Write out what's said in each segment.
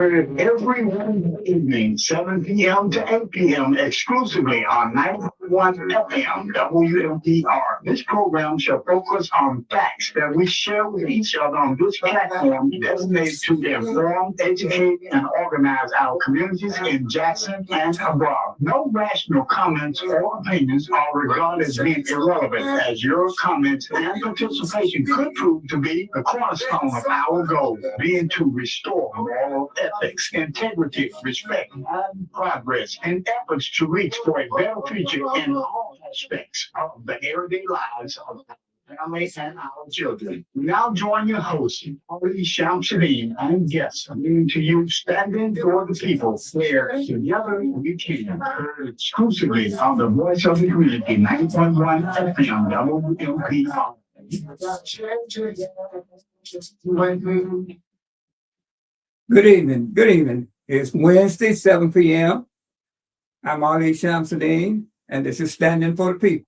Every Wednesday evening, 7 p.m. to 8 p.m., exclusively on 91 FM WMPR. This program shall focus on facts that we share with each other on this platform designated to inform, educate, and organize our communities in Jackson and abroad. No rational comments or opinions are regarded as being irrelevant, as your comments and participation could prove to be the cornerstone of our goal, being to restore moral ethics, integrity, respect, and progress, and efforts to reach for a better future in all aspects of the everyday lives of our families and our children. Now join your host, Ali Shamsuddin, and guests, bringing to you Standing for the People, where together we can, heard exclusively on the Voice of the Community, 9.1 FM, WMPR. Good evening. Good evening. It's Wednesday, 7 p.m. I'm Ali Shamsuddin, and this is Standing for the People.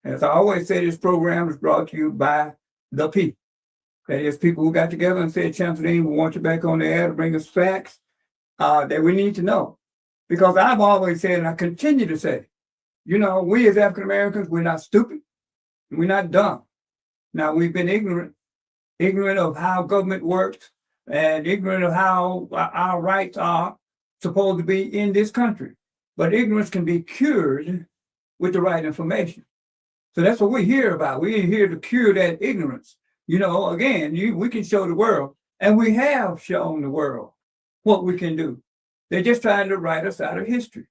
As I always say, this program is brought to you by the people. That is, people who got together and said, Shamsuddin, we want you back on the air to bring us facts that we need to know. Because I've always said, and I continue to say, we as African Americans, we're not stupid. We're not dumb. Now, we've been ignorant of how government works, and ignorant of how our rights are supposed to be in this country. But ignorance can be cured with the right information. So that's what we're here about. We're here to cure that ignorance. Again, we can show the world, and we have shown the world what we can do. They're just trying to write us out of history.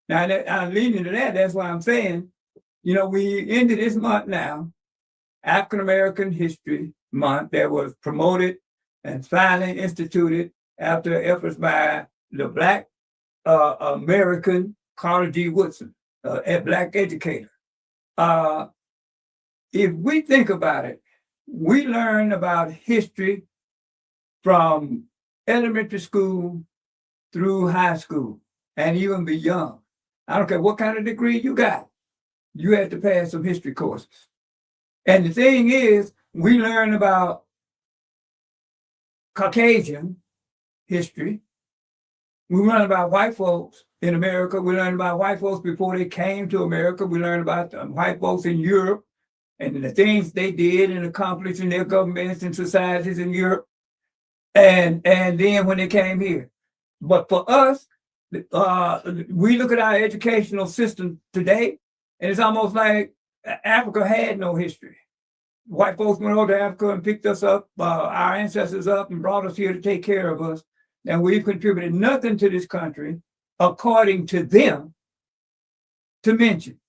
Now, I'm leading to that. That's why I'm saying, we ended this month now, African American History Month, that was promoted and finally instituted after efforts by the Black American Carter G. Woodson, a Black educator. If we think about it, we learn about history from elementary school through high school and even beyond. I don't care what kind of degree you got, you have to pass some history courses. And the thing is, we learn about Caucasian history. We learn about white folks in America. We learn about white folks before they came to America. We learn about white folks in Europe and the things they did and accomplished in their governments and societies in Europe. And then when they came here. But for us, we look at our educational system today, and it's almost like Africa had no history. White folks went over to Africa and picked us up, our ancestors up, and brought us here to take care of us. And we've contributed nothing to this country, according to them, to mention.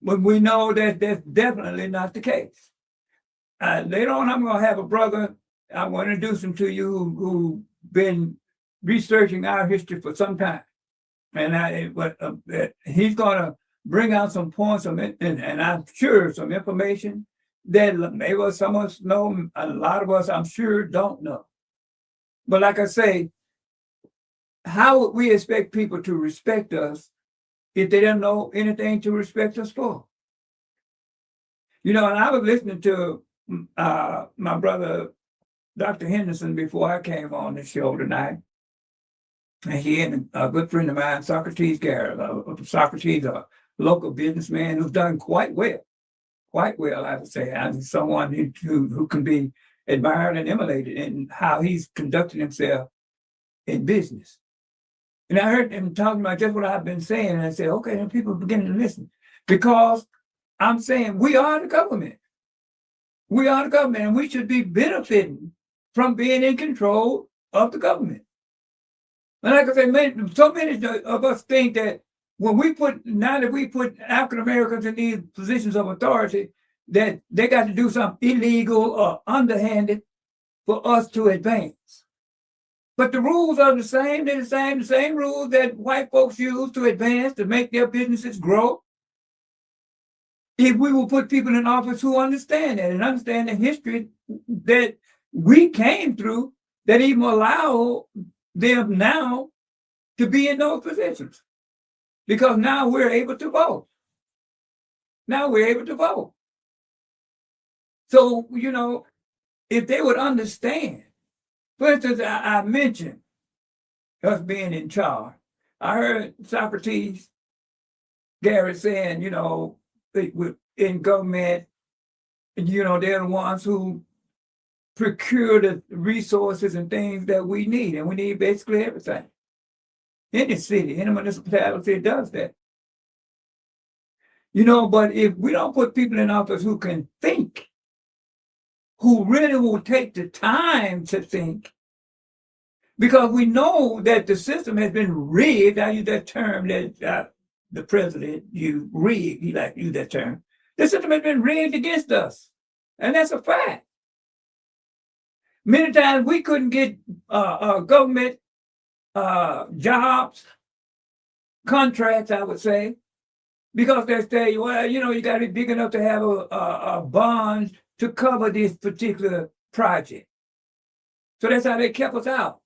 But we know that that's definitely not the case. Later on, I'm going to have a brother, I'm going to introduce him to you, who's been researching our history for some time. And he's going to bring out some points, and I'm sure some information that maybe some of us know, a lot of us, I'm sure, don't know. But like I say, how would we expect people to respect us if they don't know anything to respect us for? And I was listening to my brother, Dr. Henderson, before I came on the show tonight. And he and a good friend of mine, Socrates Garrett, Socrates, a local businessman who's done quite well, I would say. And someone who can be admired and emulated in how he's conducting himself in business. And I heard him talking about just what I've been saying, and I said, okay, then people are beginning to listen. Because I'm saying we are the government. We are the government, and we should be benefiting from being in control of the government. And like I said, so many of us think that now that we put African Americans in these positions of authority, that they got to do something illegal or underhanded for us to advance. But the rules are the same. They're the same rules that white folks use to advance, to make their businesses grow. If we will put people in office who understand that and understand the history that we came through, that even allow them now to be in those positions. Because now we're able to vote. So, if they would understand, for instance, I mentioned us being in charge. I heard Socrates Garrett saying, in government, they're the ones who procure the resources and things that we need, and we need basically everything. Any city, any municipality does that. But if we don't put people in office who can think, who really will take the time to think, because we know that the system has been rigged. I use that term that the president used, rigged. He liked to use that term. The system has been rigged against us, and that's a fact. Many times we couldn't get government jobs, contracts, I would say, because they say, well, you got to be big enough to have a bond to cover this particular project. So that's how they kept us out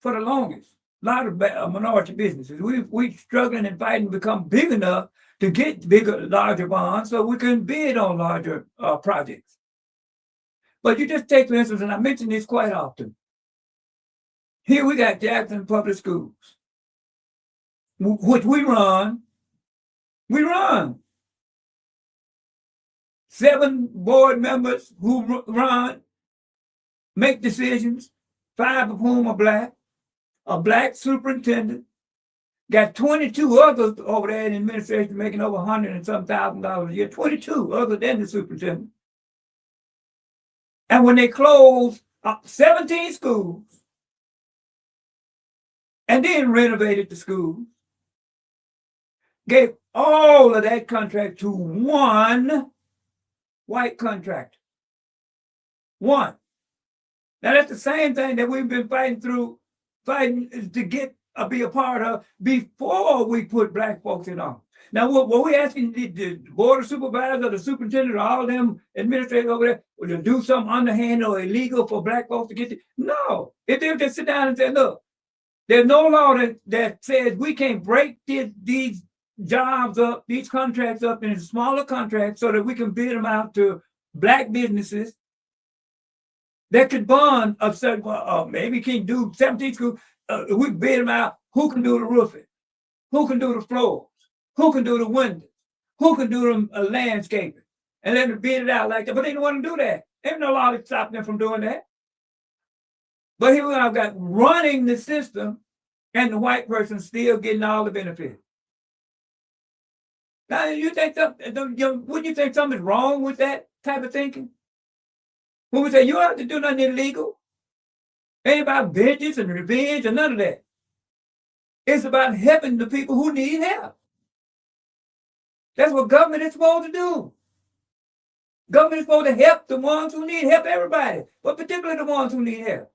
for the longest. A lot of minority businesses. We struggling and fighting to become big enough to get bigger, larger bonds so we can bid on larger projects. But you just take, for instance, and I mention this quite often. Here we got Jackson Public Schools, which we run. We run. 7 board members who run, make decisions, 5 of whom are black, a black superintendent, got 22 others over there in administration making over $100 and some thousand a year, 22 other than the superintendent. And when they closed 17 schools and then renovated the schools, gave all of that contract to one white contractor. One. Now that's the same thing that we've been fighting to get be a part of before we put black folks in office. Now, what we asking the board of supervisors or the superintendent or all them administrators over there to do something underhand or illegal for black folks to get no. If they just sit down and say, look, there's no law that says we can't break these jobs up, these contracts up into smaller contracts so that we can bid them out to black businesses that could bond a certain, maybe can do 17 schools. We bid them out. Who can do the roofing? Who can do the floors? Who can do the windows? Who can do the landscaping? And then bid it out like that. But they don't want to do that. Ain't no law to stop them from doing that. But here we are, got running the system, and the white person still getting all the benefits. Now, you think wouldn't you think something's wrong with that type of thinking? When we say you don't have to do nothing illegal, ain't about vengeance and revenge or none of that. It's about helping the people who need help. That's what government is supposed to do. Government is supposed to help the ones who need help, everybody, but particularly the ones who need help.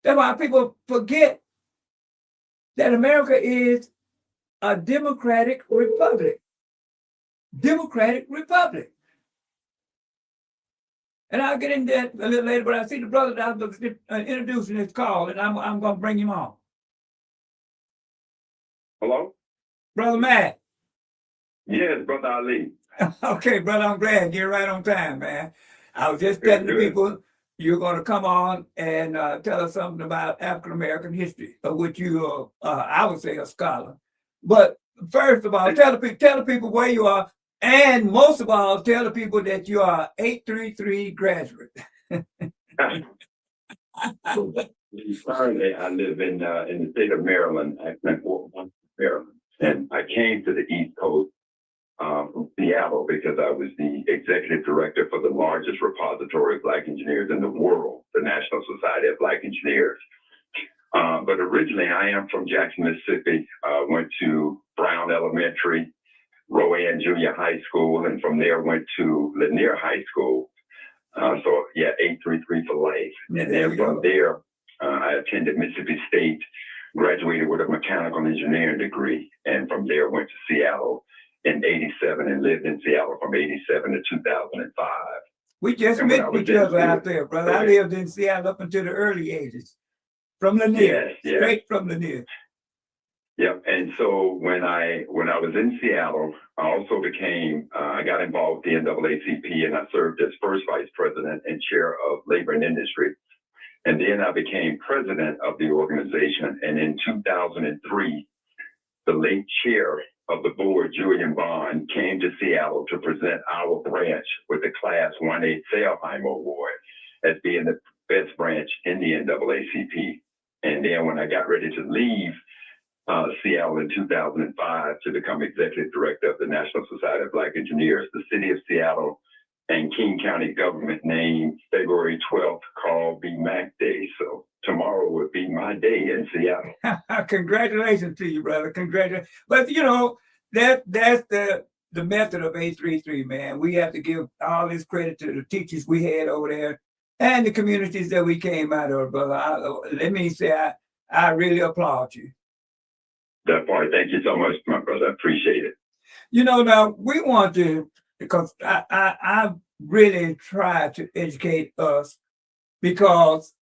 That's why people forget that America is a democratic republic. Democratic republic. And I'll get into that a little later, but I see the brother that I was introducing this call, and I'm going to bring him on. Hello? Brother Matt. Yes, Brother Ali. Okay, brother, I'm glad you're right on time, man. I was just telling the people you're going to come on and tell us something about African-American history, of which you are, I would say, a scholar. But first of all, tell the people where you are, and most of all, tell the people that you are 833 graduate. Currently, I live in the state of Maryland, actually Fort Worth, Maryland, and I came to the East Coast from Seattle because I was the executive director for the largest repository of Black engineers in the world, the National Society of Black Engineers. But originally, I am from Jackson, Mississippi. Went to Brown Elementary, Rowan Junior High School, and from there went to Lanier High School. So yeah, 833 for life. And then from there, I attended Mississippi State, graduated with a mechanical engineering degree, and from there went to Seattle in '87 and lived in Seattle from '87 to 2005. We just met each other out there, brother. I lived in Seattle up until the early 80s. From Lanier, straight from Lanier. Yep. And so when I was in Seattle, I also I got involved with the NAACP, and I served as first vice president and chair of labor and industry. And then I became president of the organization. And in 2003, the late chair of the board, Julian Bond, came to Seattle to present our branch with the Class 1A Selheim Award as being the best branch in the NAACP. And then when I got ready to leave Seattle in 2005 to become executive director of the National Society of Black Engineers, the city of Seattle and King County government named February 12th Carl B. Mack Day. So tomorrow would be my day in Seattle. Congratulations to you, brother. Congratulations. But you know, that's the method of 833, man. We have to give all this credit to the teachers we had over there and the communities that we came out of, brother. Let me say, I really applaud you. That part. Thank you so much, my brother. I appreciate it. You know, now we want to, because I really try to educate us because,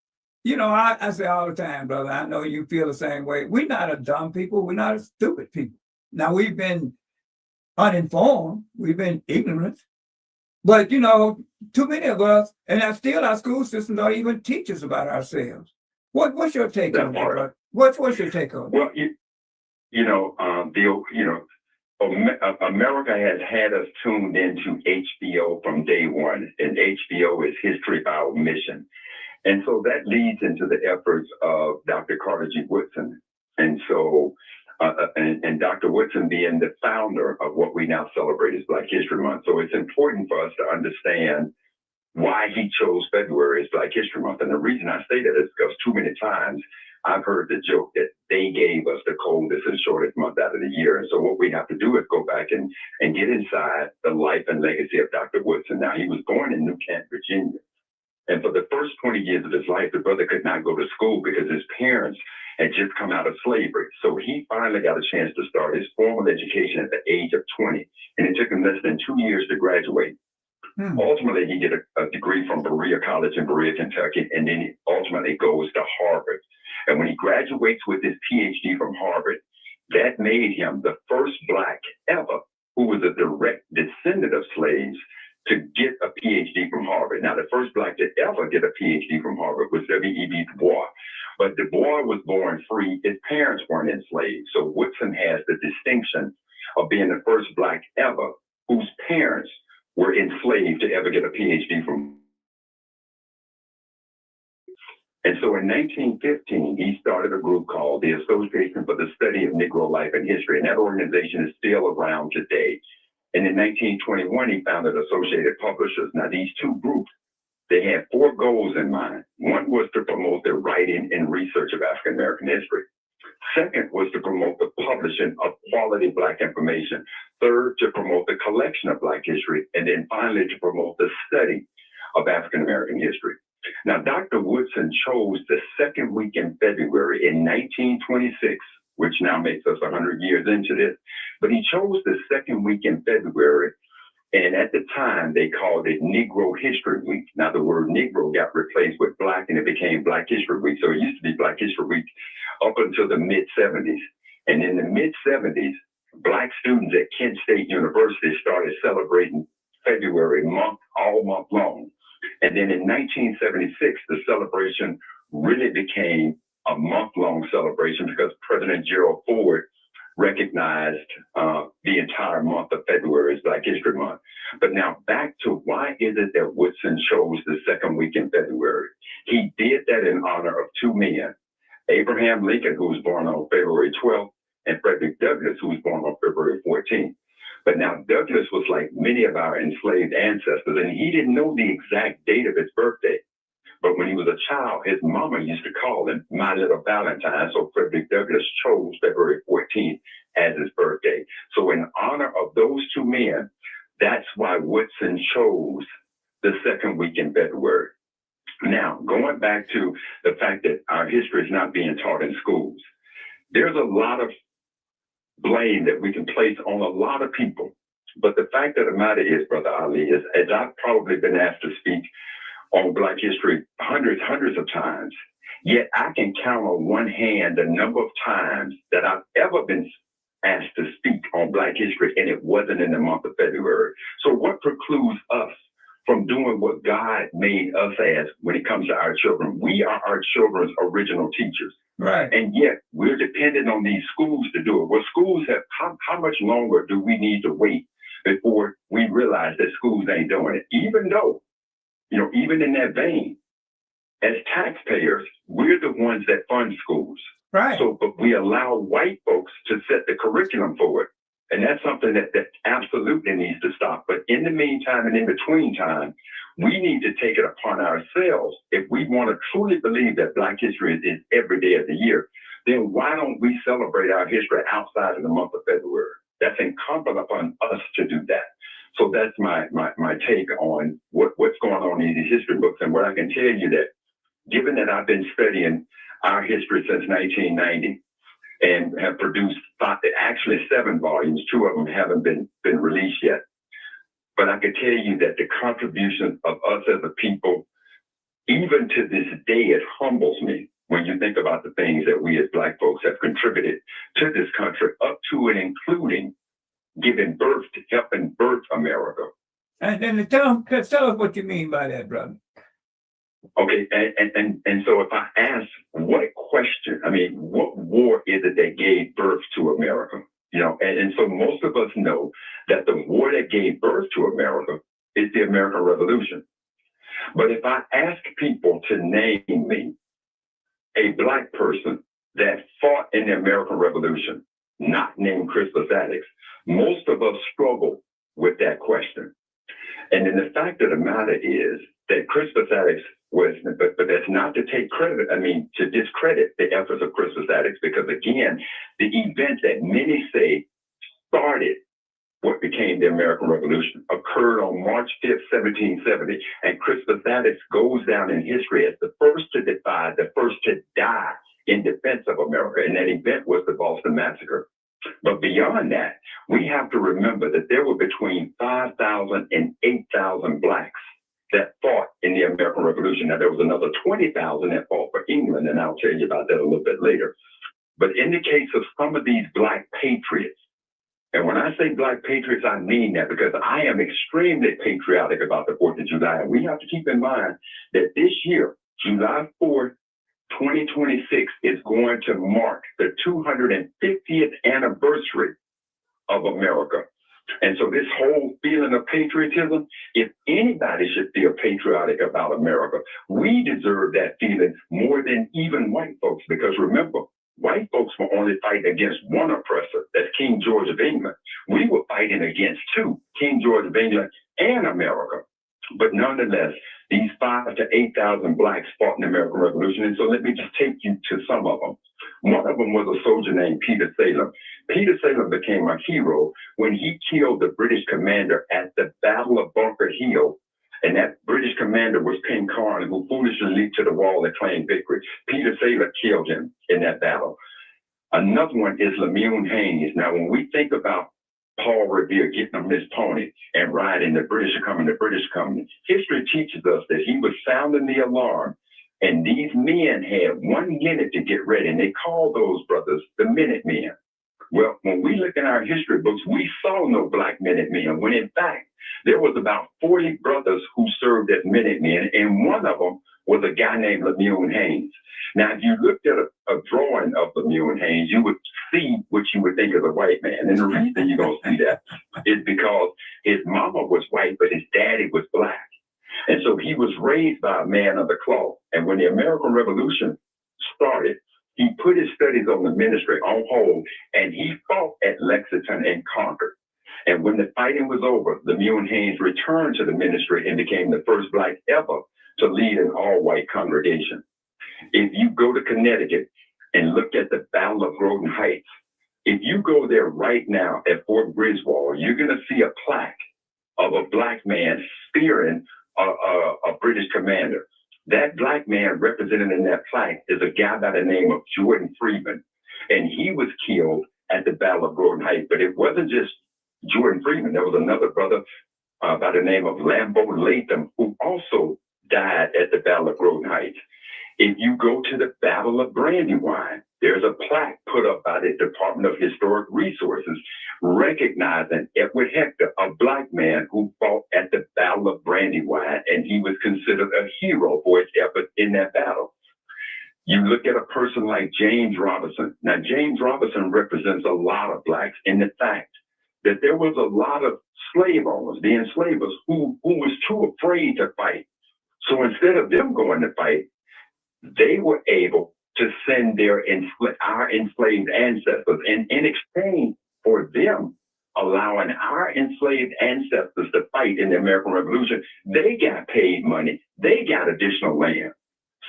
you know, I say all the time, brother, I know you feel the same way. We're not a dumb people. We're not a stupid people. Now, we've been uninformed. We've been ignorant. But, you know, too many of us, and still our school systems don't even teach us about ourselves. What's your take on that, brother? What's your take on that? Well, America has had us tuned into HBO from day one, and HBO is history by omission. And so that leads into the efforts of Dr. Carter G. Woodson. And so, and Dr. Woodson being the founder of what we now celebrate as Black History Month. So it's important for us to understand why he chose February as Black History Month. And the reason I say that is because too many times I've heard the joke that they gave us the coldest and shortest month out of the year. And so what we have to do is go back and get inside the life and legacy of Dr. Woodson. Now, he was born in New Kent, Virginia. And for the first 20 years of his life, the brother could not go to school because his parents had just come out of slavery. So he finally got a chance to start his formal education at the age of 20. And it took him less than 2 years to graduate. Ultimately, he did a degree from Berea College in Berea, Kentucky, and then he ultimately goes to Harvard. And when he graduates with his PhD from Harvard, that made him the first Black ever who was a direct descendant of slaves to get a PhD from Harvard. Now, the first Black to ever get a PhD from Harvard was W.E.B. Du Bois. But Du Bois was born free. His parents weren't enslaved. So Woodson has the distinction of being the first Black ever whose parents were enslaved to ever get a PhD from. And so in 1915, he started a group called the Association for the Study of Negro Life and History. And that organization is still around today. And in 1921, he founded Associated Publishers. Now, these two groups, they had 4 goals in mind. One was to promote the writing and research of African American history. Second was to promote the publishing of quality Black information. Third, to promote the collection of Black history. And then finally, to promote the study of African American history. Now, Dr. Woodson chose the second week in February in 1926, which now makes us 100 years into this. But he chose the second week in February. And at the time, they called it Negro History Week. Now, the word Negro got replaced with Black, and it became Black History Week. So it used to be Black History Week up until the mid-'70s. And in the mid-'70s, Black students at Kent State University started celebrating February month, all month long. And then in 1976, the celebration really became a month-long celebration because President Gerald Ford recognized the entire month of February as Black History Month. But now back to why is it that Woodson chose the second week in February? He did that in honor of 2 men, Abraham Lincoln, who was born on February 12th, and Frederick Douglass, who was born on February 14th. But now Douglass was like many of our enslaved ancestors, and he didn't know the exact date of his birthday. But when he was a child, his mama used to call him My Little Valentine. So Frederick Douglass chose February 14th as his birthday. So in honor of those 2 men, that's why Woodson chose the second week in February. Now, going back to the fact that our history is not being taught in schools, there's a lot of blame that we can place on a lot of people. But the fact of the matter is, Brother Ali, is as I've probably been asked to speak on Black history hundreds of times, yet I can count on one hand the number of times that I've ever been asked to speak on Black history, and it wasn't in the month of February. So what precludes us from doing what God made us as when it comes to our children. We are our children's original teachers. Right. And yet we're dependent on these schools to do it. Well, schools have, how much longer do we need to wait before we realize that schools ain't doing it? Even though, you know, even in that vein, as taxpayers, we're the ones that fund schools. Right. So, but we allow white folks to set the curriculum for it. And that's something that absolutely needs to stop. But in the meantime and in between time, we need to take it upon ourselves. If we want to truly believe that Black history is every day of the year, then why don't we celebrate our history outside of the month of February? That's incumbent upon us to do that. So that's my take on what's going on in these history books. And what I can tell you that, given that I've been studying our history since 1990 and have produced actually 7 volumes, 2 of them haven't been released yet. But I can tell you that the contribution of us as a people, even to this day, it humbles me when you think about the things that we as Black folks have contributed to this country, up to and including giving birth to helping birth America. And then tell us what you mean by that, brother. Okay, and so if I ask what question, I mean, what war is it that gave birth to America? You know, and so most of us know that the war that gave birth to America is the American Revolution. But if I ask people to name me a Black person that fought in the American Revolution, not named Crispus Attucks, most of us struggle with that question. And then the fact of the matter is that Crispus Attucks was, but that's not to take credit, to discredit the efforts of Crispus Attucks, because again, the event that many say started what became the American Revolution occurred on March 5th, 1770, and Crispus Attucks goes down in history as the first to defy, the first to die in defense of America, and that event was the Boston Massacre. But beyond that, we have to remember that there were between 5,000 and 8,000 Blacks that fought in the American Revolution. Now, there was another 20,000 that fought for England, and I'll tell you about that a little bit later. But in the case of some of these Black patriots, and when I say Black patriots, I mean that because I am extremely patriotic about the 4th of July. And we have to keep in mind that this year, July 4th, 2026 is going to mark the 250th anniversary of America. And so this whole feeling of patriotism, if anybody should feel patriotic about America, we deserve that feeling more than even white folks. Because remember, white folks were only fighting against one oppressor, that's King George of England. We were fighting against 2, King George of England and America. But nonetheless, these 5,000 to 8,000 Blacks fought in the American Revolution. And so let me just take you to some of them. One of them was a soldier named Peter Salem. Peter Salem became a hero when he killed the British commander at the Battle of Bunker Hill. And that British commander was King Carn, who foolishly leaped to the wall and claimed victory. Peter Salem killed him in that battle. Another one is Lemoyne Haynes. Now, when we think about Paul Revere getting on his pony and riding, the British are coming, history teaches us that he was sounding the alarm. And these men had 1 minute to get ready, and they called those brothers the Minutemen. Well, when we look in our history books, we saw no Black Minutemen, when in fact, there was about 40 brothers who served as Minutemen, and one of them was a guy named Lemoyne Haynes. Now, if you looked at a drawing of Lemoyne Haynes, you would see what you would think of a white man. And the reason you're going to see that is because his mama was white, but his daddy was Black. And so he was raised by a man of the cloth. And when the American Revolution started, he put his studies on the ministry on hold, and he fought at Lexington and conquered. And when the fighting was over, Lemoyne Haynes returned to the ministry and became the first Black ever to lead an all-white congregation. If you go to Connecticut and look at the Battle of Groton Heights, if you go there right now at Fort Griswold, you're going to see a plaque of a Black man spearing a British commander. That Black man represented in that plaque is a guy by the name of Jordan Freeman, and he was killed at the Battle of Groton Heights. But it wasn't just Jordan Freeman. There was another brother by the name of Lambeau Latham who also died at the Battle of Groton Heights. If you go to the Battle of Brandywine, there's a plaque put up by the Department of Historic Resources recognizing Edward Hector, a black man who fought at the Battle of Brandywine, and he was considered a hero for his effort in that battle. You look at a person like James Robinson. Now, James Robinson represents a lot of blacks in the fact that there was a lot of slave owners, the enslavers, who was too afraid to fight. So instead of them going to fight, they were able to send our enslaved ancestors, and in exchange for them allowing our enslaved ancestors to fight in the American Revolution, they got paid money, they got additional land.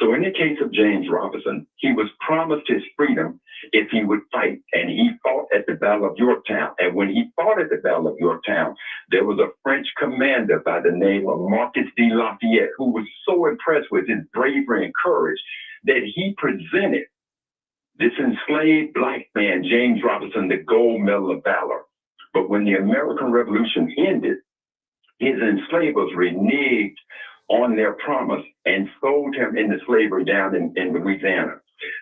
So in the case of James Robinson, he was promised his freedom if he would fight, and he fought at the Battle of Yorktown. And when he fought at the Battle of Yorktown, there was a French commander by the name of Marquis de Lafayette who was so impressed with his bravery and courage that he presented this enslaved black man, James Robinson, the Gold Medal of Valor. But when the American Revolution ended, his enslavers reneged on their promise and sold him into slavery down in Louisiana.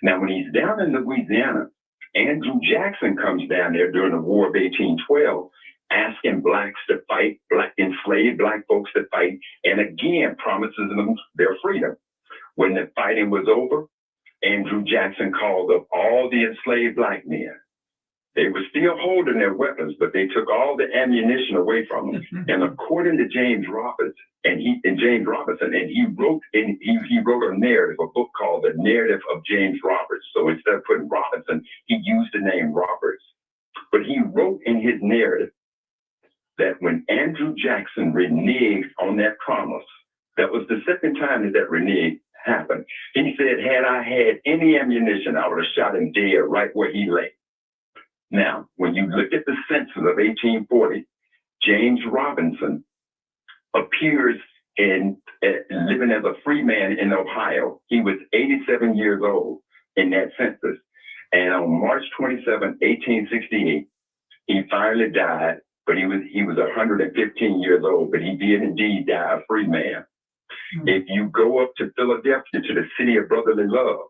Now, when he's down in Louisiana, Andrew Jackson comes down there during the War of 1812, asking blacks to fight, enslaved black folks to fight, and again promises them their freedom. When the fighting was over, Andrew Jackson called up all the enslaved black men. They were still holding their weapons, but they took all the ammunition away from them. And according to James Robinson, he wrote a narrative, a book called The Narrative of James Roberts. So instead of putting Robinson, he used the name Roberts. But he wrote in his narrative that when Andrew Jackson reneged on that promise, that was the second time that renege happened. He said, had I had any ammunition, I would have shot him dead right where he lay. Now, when you look at the census of 1840, James Robinson appears living as a free man in Ohio. He was 87 years old in that census. And on March 27, 1868, he finally died, but he was 115 years old, but he did indeed die a free man. Mm-hmm. If you go up to Philadelphia, to the city of brotherly love,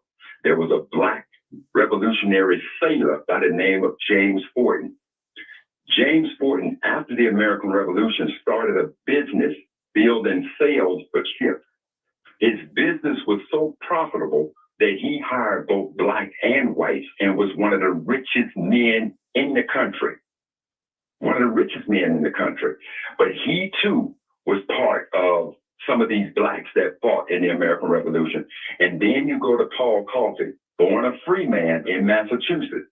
there was a black revolutionary sailor by the name of James Forten. James Forten, after the American Revolution, started a business building sails for ships. His business was so profitable that he hired both black and whites and was one of the richest men in the country. One of the richest men in the country. But he too was part of some of these blacks that fought in the American Revolution. And then you go to Paul Coffey, born a free man in Massachusetts.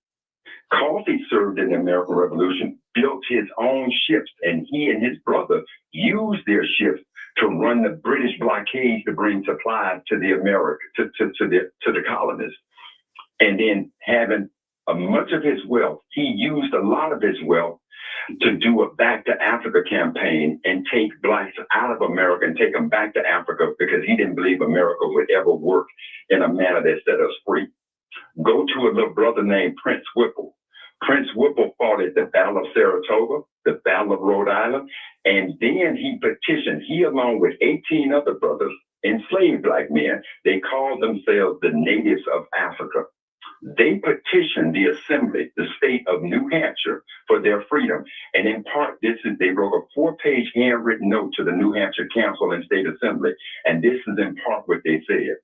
Coffey served in the American Revolution, built his own ships, and he and his brother used their ships to run the British blockades to bring supplies to the the colonists. And then having much of his wealth, he used a lot of his wealth to do a Back to Africa campaign and take blacks out of America and take them back to Africa because he didn't believe America would ever work in a manner that set us free. Go to a little brother named Prince Whipple. Prince Whipple fought at the Battle of Saratoga, the Battle of Rhode Island, and then he petitioned, he along with 18 other brothers, enslaved black men, they called themselves the natives of Africa. They petitioned the assembly, the state of New Hampshire, for their freedom. And in part, they wrote a 4-page handwritten note to the New Hampshire Council and State Assembly. And this is in part what they said.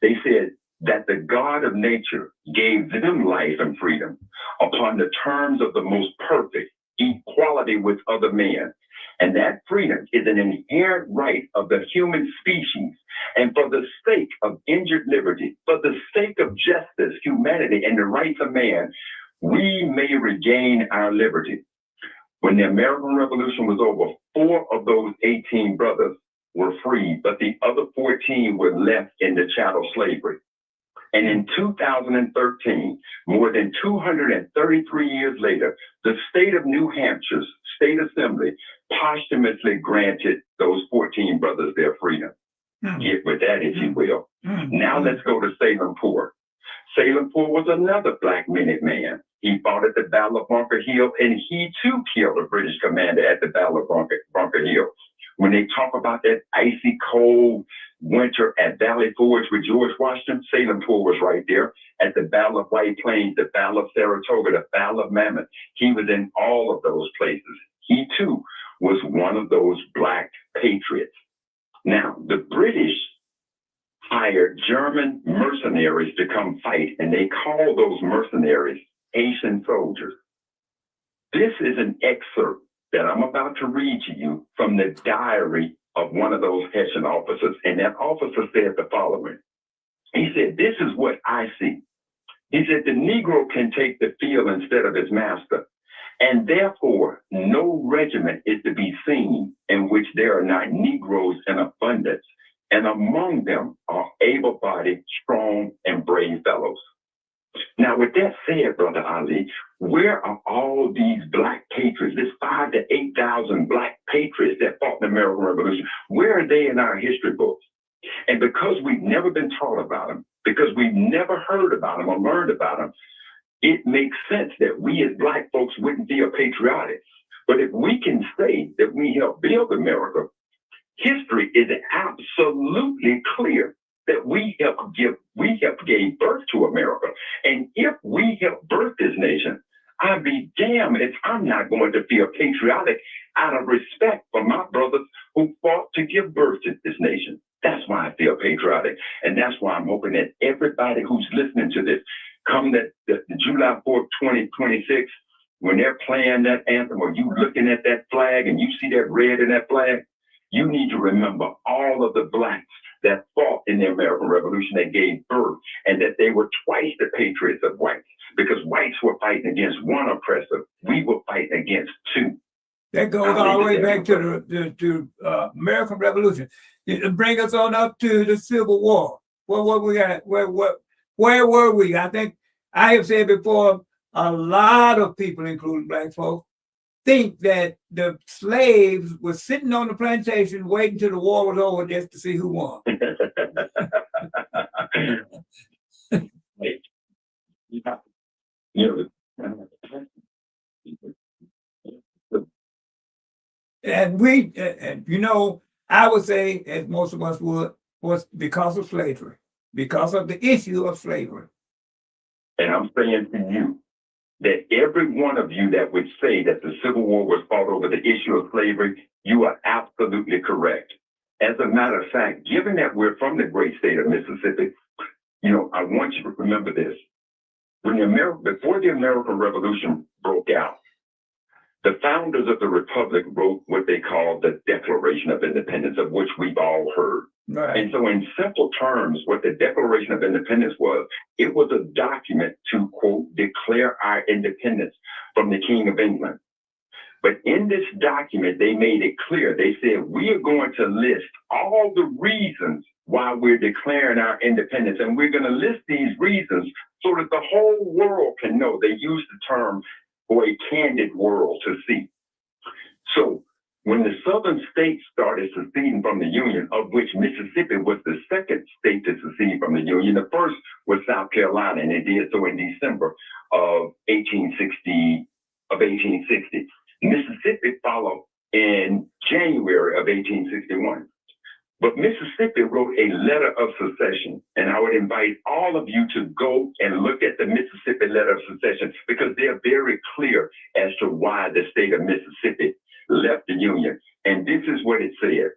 They said that the God of nature gave them life and freedom upon the terms of the most perfect equality with other men. And that freedom is an inherent right of the human species. And for the sake of injured liberty, for the sake of justice, humanity, and the rights of man, we may regain our liberty. When the American Revolution was over, 4 of those 18 brothers were free, but the other 14 were left in the chattel slavery. And in 2013, more than 233 years later, the state of New Hampshire's State Assembly posthumously granted those 14 brothers their freedom. Get with that, if you will. Now let's go to Salem Poor. Salem Poor was another black Minuteman. He fought at the Battle of Bunker Hill, and he too killed a British commander at the Battle of Bunker Hill. When they talk about that icy cold winter at Valley Forge with George Washington. Salem Ford was right there. At the Battle of White Plains, the Battle of Saratoga, the Battle of Mammoth. He was in all of those places. He too was one of those Black patriots. Now, the British hired German mercenaries to come fight, and they called those mercenaries Haitian soldiers. This is an excerpt that I'm about to read to you from the diary of one of those Haitian officers, and that officer said the following. He said, "This is what I see." He said, "The Negro can take the field instead of his master, and therefore no regiment is to be seen in which there are not Negroes in abundance, and among them are able-bodied, strong, and brave fellows." Now, with that said, Brother Ali, where are all these Black patriots, this 5,000 to 8,000 Black patriots that fought in the American Revolution? Where are they in our history books? And because we've never been taught about them, because we've never heard about them or learned about them, it makes sense that we as Black folks wouldn't feel patriotic. But if we can say that we helped build America, history is absolutely clear that we helped gave birth to America. And if we helped birth this nation, I'd be damned if I'm not going to feel patriotic out of respect for my brothers who fought to give birth to this nation. That's why I feel patriotic. And that's why I'm hoping that everybody who's listening to this, come the July 4th, 2026, when they're playing that anthem or you looking at that flag and you see that red in that flag, you need to remember all of the Blacks that fought in the American Revolution, that gave birth, and that they were twice the patriots of whites, because whites were fighting against one oppressor. We were fighting against two. That goes all the way back to the American Revolution. It bring us on up to the Civil War. What we got? Where were we? I think I have said before, a lot of people, including Black folks, think that the slaves were sitting on the plantation waiting till the war was over just to see who won. And I would say, as most of us would, was because of slavery, because of the issue of slavery. And I'm saying to you that every one of you that would say that the Civil War was fought over the issue of slavery, you are absolutely correct. As a matter of fact, given that we're from the great state of Mississippi, I want you to remember this. Before the American Revolution broke out, the founders of the Republic wrote what they called the Declaration of Independence, of which we've all heard. Right. And so in simple terms, what the Declaration of Independence was, it was a document to, quote, declare our independence from the King of England. But in this document, they made it clear. They said, we are going to list all the reasons why we're declaring our independence. And we're going to list these reasons so that the whole world can know. They used the term for a candid world to see. So when the southern states started seceding from the Union, of which Mississippi was the second state to secede from the Union, the first was South Carolina, and it did so in December of 1860. Mississippi followed in January of 1861. But Mississippi wrote a letter of secession, and I would invite all of you to go and look at the Mississippi letter of secession, because they're very clear as to why the state of Mississippi left the Union. And this is what it said.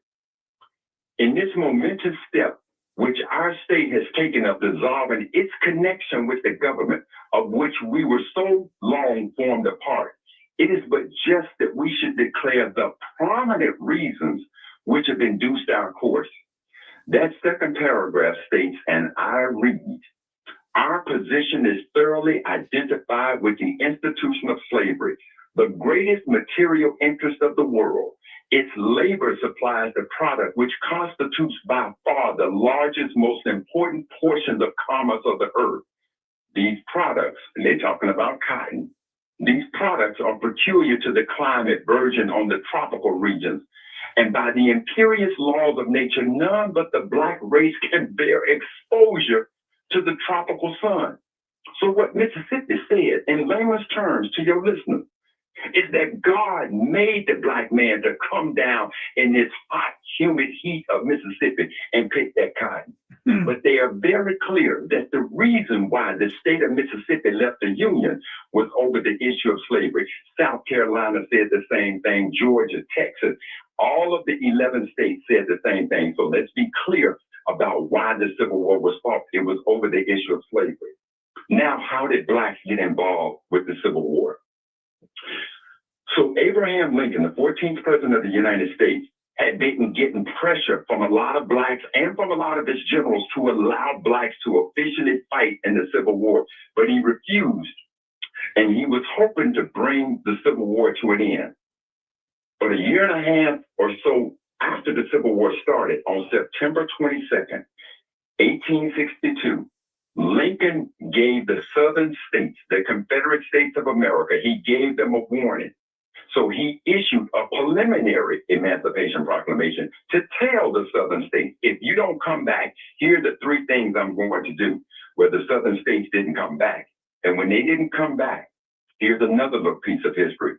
In this momentous step, which our state has taken of dissolving its connection with the government of which we were so long formed a part, it is but just that we should declare the prominent reasons which have induced our course. That second paragraph states, and I read, our position is thoroughly identified with the institution of slavery, the greatest material interest of the world. Its labor supplies the product which constitutes by far the largest, most important portions of commerce of the earth. These products, and they're talking about cotton, these products are peculiar to the climate virgin on the tropical regions. And by the imperious laws of nature, none but the Black race can bear exposure to the tropical sun. So what Mississippi said in layman's terms to your listeners, is that God made the black man to come down in this hot, humid heat of Mississippi and pick that cotton. But they are very clear that the reason why the state of Mississippi left the Union was over the issue of slavery. South Carolina said the same thing, Georgia, Texas, all of the 11 states said the same thing. So let's be clear about why the Civil War was fought. It was over the issue of slavery. Now, how did blacks get involved with the Civil War? So Abraham Lincoln, the 14th president of the United States, had been getting pressure from a lot of blacks and from a lot of his generals to allow blacks to officially fight in the Civil War, but he refused. And he was hoping to bring the Civil War to an end. But a year and a half or so after the Civil War started, on September 22nd, 1862, Lincoln gave the Southern states, the Confederate States of America, he gave them a warning. So he issued a preliminary Emancipation Proclamation to tell the Southern states, if you don't come back, here are the three things I'm going to do. Where the Southern states didn't come back. And when they didn't come back, here's another little piece of history.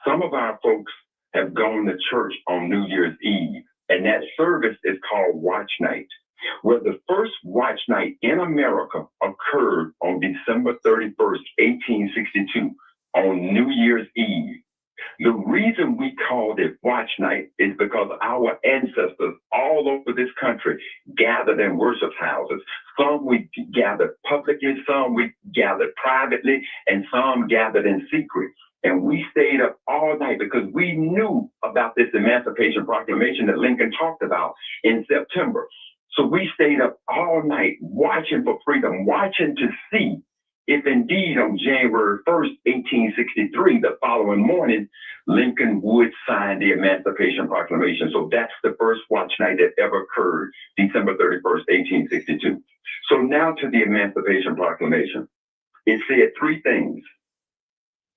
Some of our folks have gone to church on New Year's Eve, and that service is called Watch Night, where the first watch night in America occurred on December 31st, 1862, on New Year's Eve. The reason we called it Watch Night is because our ancestors all over this country gathered in worship houses. Some we gathered publicly, some we gathered privately, and some gathered in secret. And we stayed up all night because we knew about this Emancipation Proclamation that Lincoln talked about in September. So we stayed up all night watching for freedom, watching to see if indeed on January 1st, 1863, the following morning, Lincoln would sign the Emancipation Proclamation. So that's the first watch night that ever occurred, December 31st, 1862. So now to the Emancipation Proclamation. It said three things.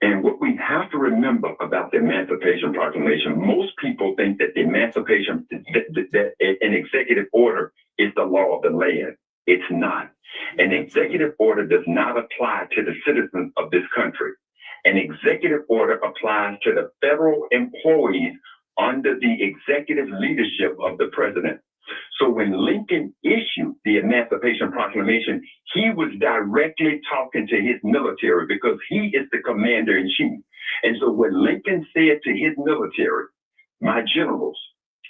And what we have to remember about the Emancipation Proclamation, most people think that the Emancipation, that an executive order is the law of the land. It's not. An executive order does not apply to the citizens of this country. An executive order applies to the federal employees under the executive leadership of the president. So when Lincoln issued the Emancipation Proclamation, he was directly talking to his military because he is the commander in chief. And so when Lincoln said to his military, my generals,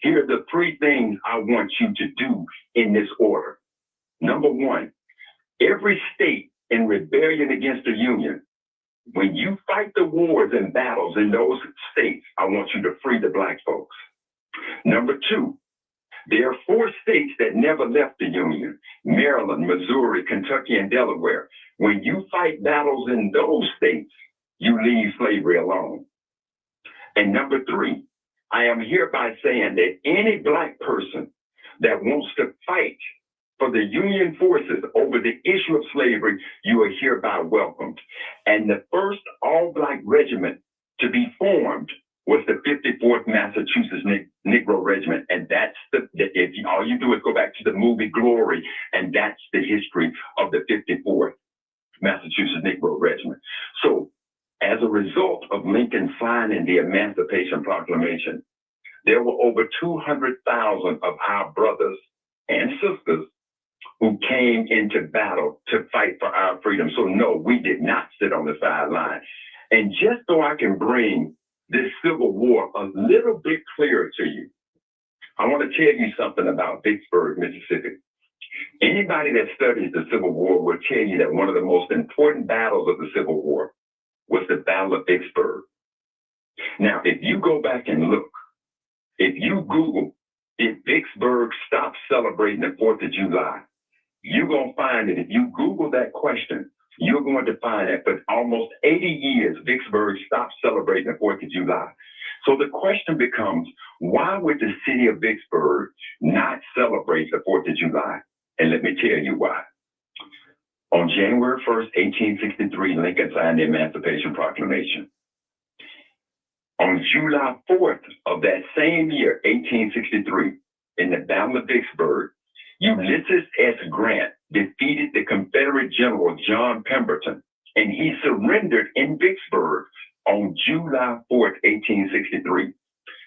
here are the three things I want you to do in this order. Number one, every state in rebellion against the Union, when you fight the wars and battles in those states, I want you to free the black folks. Number two, there are four states that never left the Union: Maryland, Missouri, Kentucky, and Delaware. When you fight battles in those states, you leave slavery alone. And number three, I am hereby saying that any black person that wants to fight for the Union forces over the issue of slavery, you are hereby welcomed. And the first all-black regiment to be formed was the 54th Massachusetts Negro Regiment. And that's all you do is go back to the movie Glory, and that's the history of the 54th Massachusetts Negro Regiment. So as a result of Lincoln signing the Emancipation Proclamation, there were over 200,000 of our brothers and sisters who came into battle to fight for our freedom. So no, we did not sit on the sideline. And just so I can bring this Civil War a little bit clearer to you, I want to tell you something about Vicksburg, Mississippi. Anybody that studies the Civil War will tell you that one of the most important battles of the Civil War was the Battle of Vicksburg. Now, if you go back and look, if you Google, did Vicksburg stop celebrating the 4th of July? You're going to find that if you Google that question, you're going to find that for almost 80 years, Vicksburg stopped celebrating the 4th of July. So the question becomes, why would the city of Vicksburg not celebrate the 4th of July? And let me tell you why. On January 1st, 1863, Lincoln signed the Emancipation Proclamation. On July 4th of that same year, 1863, in the Battle of Vicksburg, Ulysses S. Grant defeated the Confederate General John Pemberton, and he surrendered in Vicksburg on July 4th, 1863.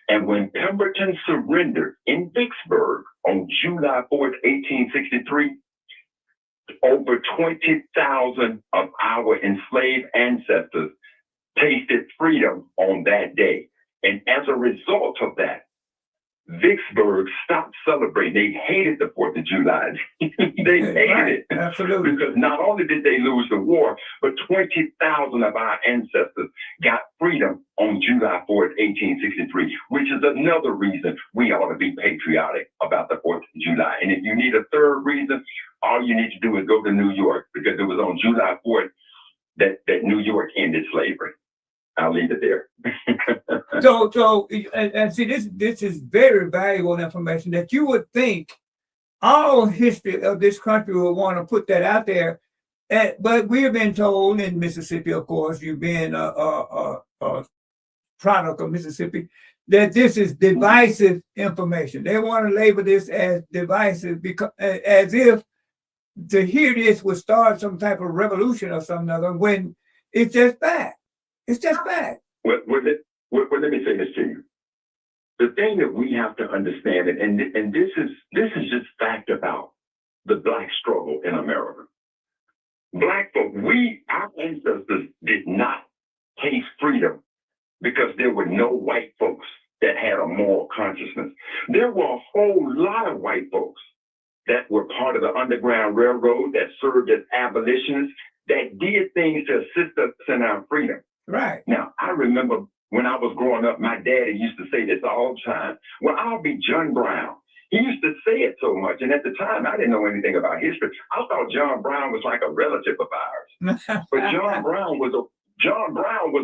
And when Pemberton surrendered in Vicksburg on July 4th, 1863, over 20,000 of our enslaved ancestors tasted freedom on that day. And as a result of that, Vicksburg stopped celebrating. They hated the 4th of July. They hated it. Absolutely. Because not only did they lose the war, but 20,000 of our ancestors got freedom on July 4th, 1863, which is another reason we ought to be patriotic about the 4th of July. And if you need a third reason, all you need to do is go to New York, because it was on July 4th that New York ended slavery. I'll leave it there. And see, this is very valuable information that you would think all history of this country would want to put that out there. But we've been told in Mississippi, of course, you've been a product of Mississippi, that this is divisive information. They want to label this as divisive, because as if to hear this would start some type of revolution or something other, when it's just fact. It's just fact. Well, let me say this to you. The thing that we have to understand, and this is just fact about the Black struggle in America. Black folk, our ancestors did not taste freedom because there were no white folks that had a moral consciousness. There were a whole lot of white folks that were part of the Underground Railroad, that served as abolitionists, that did things to assist us in our freedom. Right. Now, I remember when I was growing up, my daddy used to say this all the time. Well, I'll be John Brown. He used to say it so much. And at the time, I didn't know anything about history. I thought John Brown was like a relative of ours. But John Brown was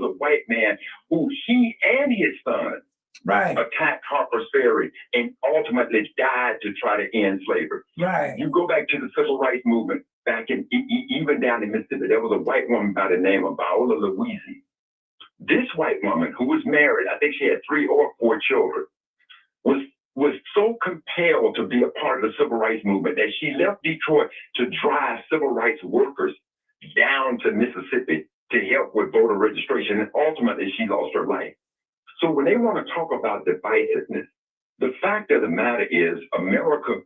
a white man who he and his son attacked Harper's Ferry and ultimately died to try to end slavery. Right. You go back to the civil rights movement back in, even down in Mississippi, there was a white woman by the name of Viola Louisi. This white woman, who was married, I think she had 3 or 4 children, was so compelled to be a part of the civil rights movement that she left Detroit to drive civil rights workers down to Mississippi to help with voter registration, and ultimately she lost her life. So when they want to talk about divisiveness, the fact of the matter is America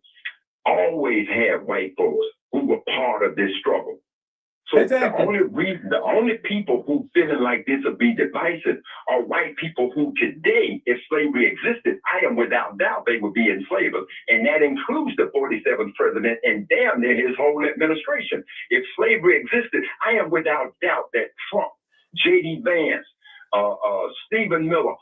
always had white folks who were part of this struggle. So exactly. the only people who feeling like this will be divisive are white people who today, if slavery existed, I am without doubt they would be enslavers. And that includes the 47th president and damn near his whole administration. If slavery existed, I am without doubt that Trump, J.D. Vance, Stephen Miller,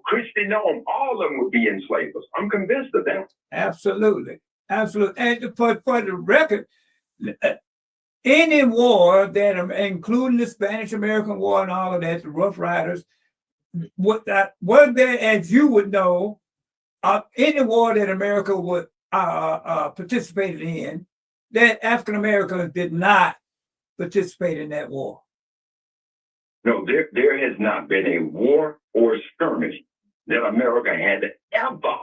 Kristi Noem, all of them would be enslavers. I'm convinced of that. Absolutely. Absolutely. And for the record, any war that, including the Spanish-American War and all of that, the Rough Riders, was there, as you would know, any war that America would participated in, that African Americans did not participate in that war? No, there has not been a war or skirmish that America had ever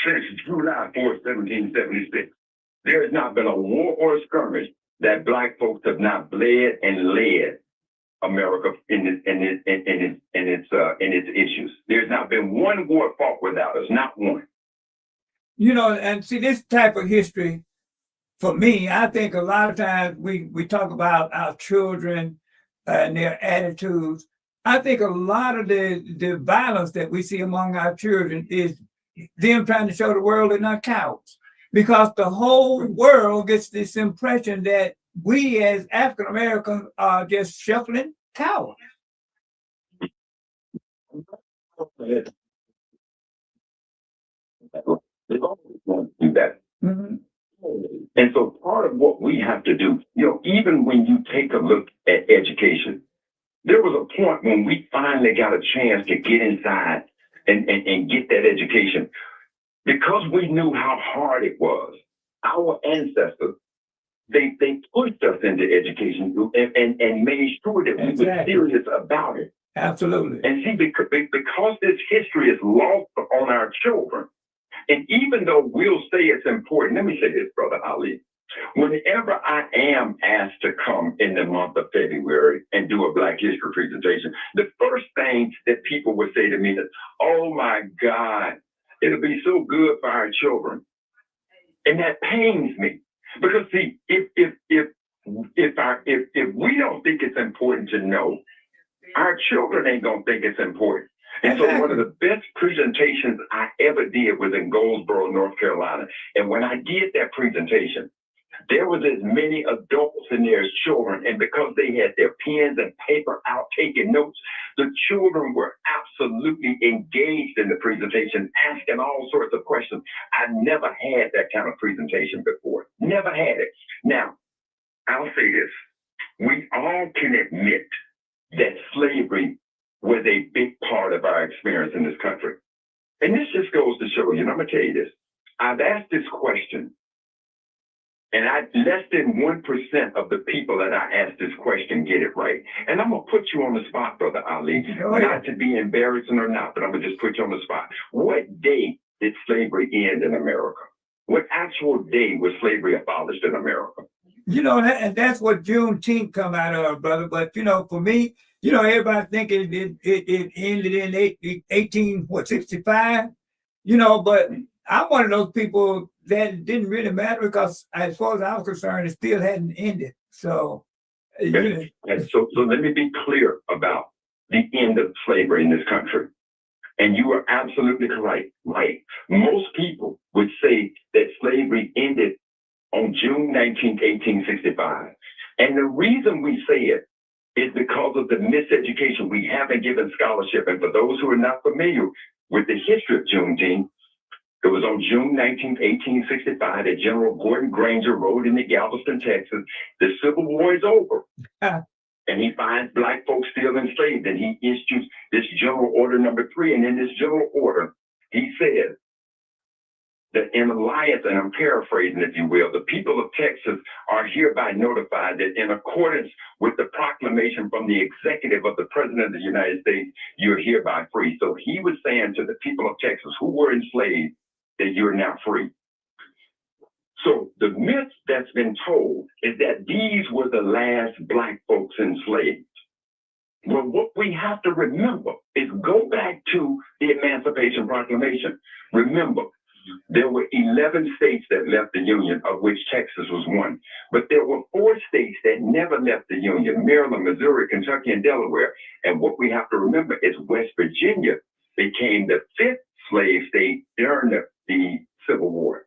since July 4th, 1776. There has not been a war or a skirmish that Black folks have not bled and led America in its issues. There's not been one war fought without us, not one. You know, and see, this type of history, for me, I think a lot of times we talk about our children and their attitudes. I think a lot of the violence that we see among our children is them trying to show the world they're not cowards. Because the whole world gets this impression that we as African Americans are just shuffling cowards. They've always wanted to do that. Mm-hmm. And so part of what we have to do, even when you take a look at education, there was a point when we finally got a chance to get inside and get that education. Because we knew how hard it was, our ancestors, they pushed us into education and made sure that we were serious about it. Absolutely. And see, because this history is lost on our children, and even though we'll say it's important, let me say this, Brother Ali, whenever I am asked to come in the month of February and do a Black History presentation, the first thing that people would say to me is, "Oh my God, it'll be so good for our children." And that pains me because see, if we don't think it's important to know, our children ain't gonna think it's important. And so one of the best presentations I ever did was in Goldsboro, North Carolina. And when I did that presentation, there was as many adults in there as children. And because they had their pens and paper out taking notes, the children were absolutely engaged in the presentation, asking all sorts of questions. I never had that kind of presentation before. Never had it. Now, I'll say this. We all can admit that slavery was a big part of our experience in this country. And this just goes to show you, and I'm going to tell you this. I've asked this question, and less than 1% of the people that I asked this question get it right. And I'm going to put you on the spot, Brother Ali, not to be embarrassing or not, but I'm going to just put you on the spot. What day did slavery end in America? What actual day was slavery abolished in America? You know, and that's what Juneteenth come out of, brother. But, you know, for me, you know, everybody thinking it ended in 1865, you know, but I'm one of those people that didn't really matter because as far as I was concerned, it still hadn't ended. So, okay. And so let me be clear about the end of slavery in this country. And you are absolutely correct. Right. Most people would say that slavery ended on June 19, 1865. And the reason we say it is because of the miseducation. We haven't given scholarship. And for those who are not familiar with the history of Juneteenth, it was on June 19, 1865 that General Gordon Granger rode into Galveston, Texas. The Civil War is over. And he finds Black folks still enslaved. And he issues this General Order number 3. And in this General Order, he says that in alliance, and I'm paraphrasing, if you will, the people of Texas are hereby notified that in accordance with the proclamation from the executive of the President of the United States, you're hereby free. So he was saying to the people of Texas who were enslaved that you're now free. So the myth that's been told is that these were the last Black folks enslaved. Well, what we have to remember is go back to the Emancipation Proclamation. Remember, there were 11 states that left the Union, of which Texas was one. But there were 4 states that never left the Union: Maryland, Missouri, Kentucky, and Delaware. And what we have to remember is West Virginia became the 5th slave state during the Civil War.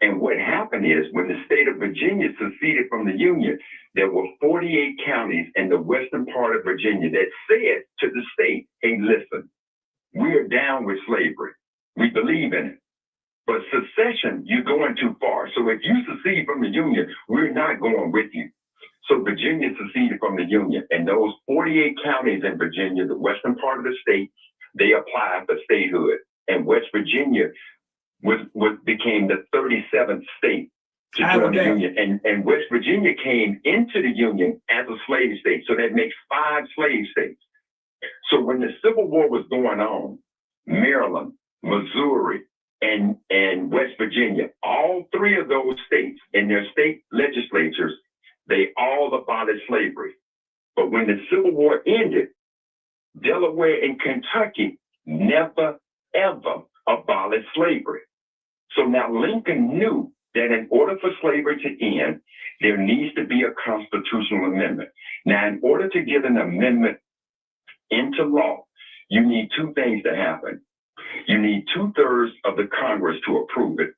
And what happened is when the state of Virginia seceded from the Union, there were 48 counties in the western part of Virginia that said to the state, hey, listen, we are down with slavery. We believe in it. But secession, you're going too far. So if you secede from the Union, we're not going with you. So Virginia seceded from the Union. And those 48 counties in Virginia, the western part of the state, they applied for statehood. And West Virginia became the 37th state to join the Union. And West Virginia came into the Union as a slave state. So that makes 5 slave states. So when the Civil War was going on, Maryland, Missouri, and West Virginia, all 3 of those states in their state legislatures, they all abolished slavery. But when the Civil War ended, Delaware and Kentucky never, ever abolished slavery. So now Lincoln knew that in order for slavery to end, there needs to be a constitutional amendment. Now, in order to get an amendment into law, you need 2 things to happen. You need 2/3 of the Congress to approve it,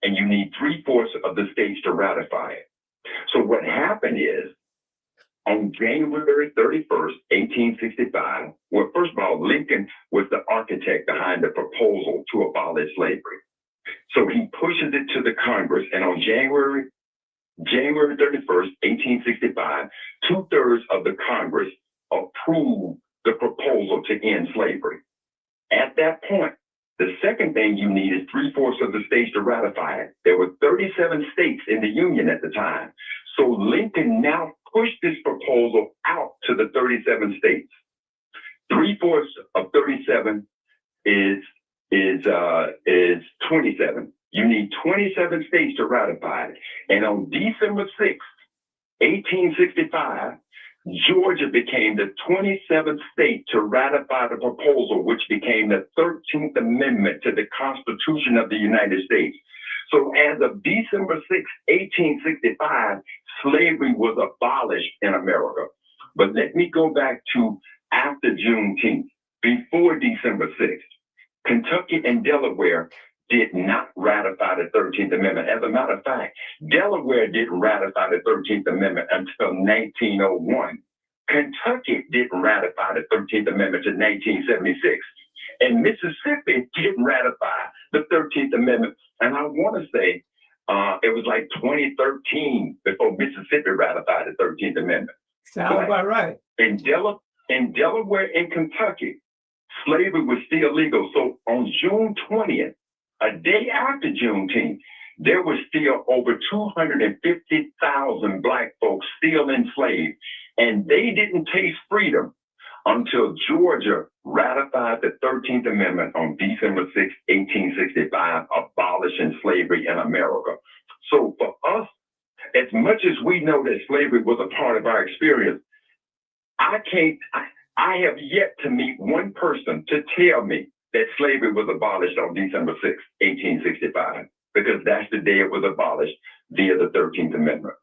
and you need 3/4 of the states to ratify it. So what happened is, on January 31st, 1865, well, first of all, Lincoln was the architect behind the proposal to abolish slavery. So he pushes it to the Congress, and on January 31st, 1865, 2/3 of the Congress approved the proposal to end slavery. At that point, the second thing you need is 3/4 of the states to ratify it. There were 37 states in the Union at the time. So Lincoln now pushed this proposal out to the 37 states. 3/4 of 37 is 27. You need 27 states to ratify it. And on December 6th, 1865, Georgia became the 27th state to ratify the proposal, which became the 13th Amendment to the Constitution of the United States. So as of December 6, 1865, slavery was abolished in America. But let me go back to after Juneteenth, before December 6th. Kentucky and Delaware did not ratify the 13th Amendment. As a matter of fact, Delaware didn't ratify the 13th Amendment until 1901. Kentucky didn't ratify the 13th Amendment until 1976. And Mississippi didn't ratify the 13th Amendment. And I want to say it was like 2013 before Mississippi ratified the 13th Amendment. Sounds about right. In Delaware and Kentucky, slavery was still legal. So on June 20th, a day after Juneteenth, there were still over 250,000 Black folks still enslaved. And they didn't taste freedom until Georgia ratified the 13th Amendment on December 6, 1865, abolishing slavery in America. So for us, as much as we know that slavery was a part of our experience, I have yet to meet one person to tell me that slavery was abolished on December 6, 1865, because that's the day it was abolished via the 13th Amendment.